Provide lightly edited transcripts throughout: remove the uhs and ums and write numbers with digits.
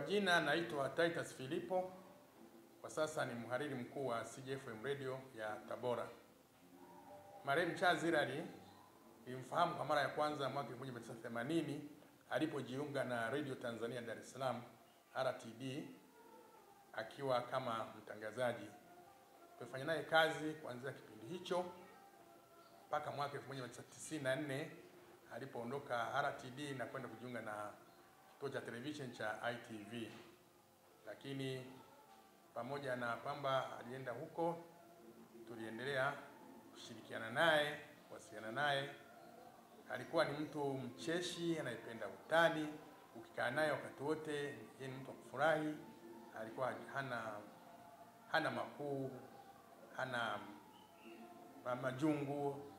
Jina naitwa Titus Filipo. Kwa sasa ni mhariri mkuu wa CJFM Radio ya Tabora. Marehemu Charles Hilary nilimfahamu kwa mara ya kwanza mwaka 1980 alipojiunga na Radio Tanzania Dar es Salaam RTD akiwa kama mtangazaji. Tumefanya naye kazi kuanzia kipindi hicho mpaka mwaka 1994 alipoondoka RTD na kwenda kujiunga na kituo cha television cha ITV. Lakini pamoja na kwamba alienda huko, tuliendelea kushirikiana naye, kuwasiliana naye. Alikuwa ni mtu mcheshi, anayependa utani, ukikaa naye wakati wote yeye ni mtu wa kufurahi. Alikuwa hana makuu, hana majungu,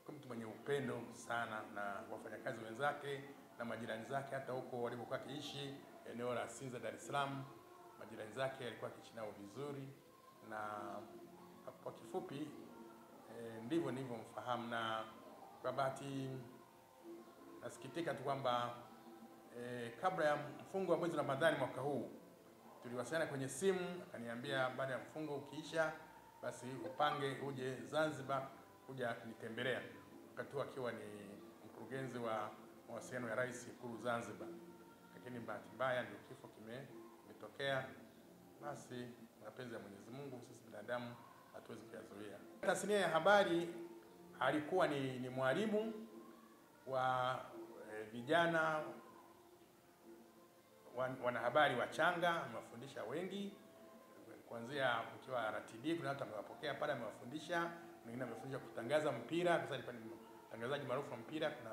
kwa mtu mwenye upendo sana na wafanyakazi wenzake na majirani zake. Hata huko walipokuwa kiishi eneo la Sinza Dar es Salaam, majirani zake alikuwa akiishi nao vizuri. Na kwa kifupi ndivyo nilivyomfahamu. Na kwa bahati nasikitika tu kwamba kabla ya mfungo wa mwezi Ramadhani mwaka huu tuliwasiliana kwenye simu, akaniambia baada ya mfungo ukiisha basi upange uje Zanzibar kuja kunitembelea, wakati akiwa ni mkurugenzi wa mawasiliano ya Rais Ikulu Zanzibar. Lakini bahati mbaya ndio kifo kimetokea. Basi mapenzi ya Mwenyezi Mungu, sisi binadamu hatuwezi kuyazuia. Tasnia ya habari alikuwa ni mwalimu wa vijana wanahabari wachanga, amewafundisha wengi kuanzia ukiwa RTD, kuna hata amewapokea pale amewafundisha, wengine amefundisha kutangaza mpira, kwa sababu ni mtangazaji maarufu wa mpira. Kuna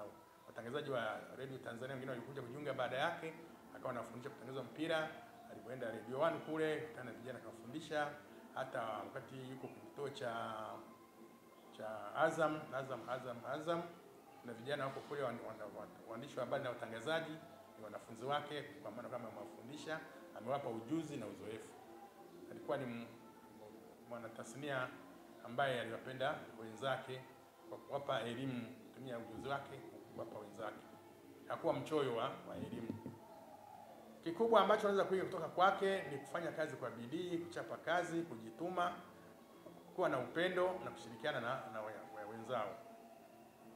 watangazaji wa Radio Tanzania wengine walikuja kujiunga baada yake, akawa anafundisha kutangaza mpira. Alipoenda Radio 1 kule kana vijana akafundisha, hata wakati yuko kituo cha Azam na vijana wako kule waandishi wa habari na watangazaji ni wanafunzi wake, kwa maana kama amewafundisha, amewapa ujuzi na uzoefu. Alikuwa ni mwanatasnia ambaye aliwapenda wenzake kwa kuwapa elimu, kutumia ujuzi wake kuwapa wenzake. Hakuwa mchoyo wa elimu. Kikubwa ambacho naweza kuiga kutoka kwake ni kufanya kazi kwa bidii, kuchapa kazi, kujituma, kuwa na upendo na kushirikiana na wenzao.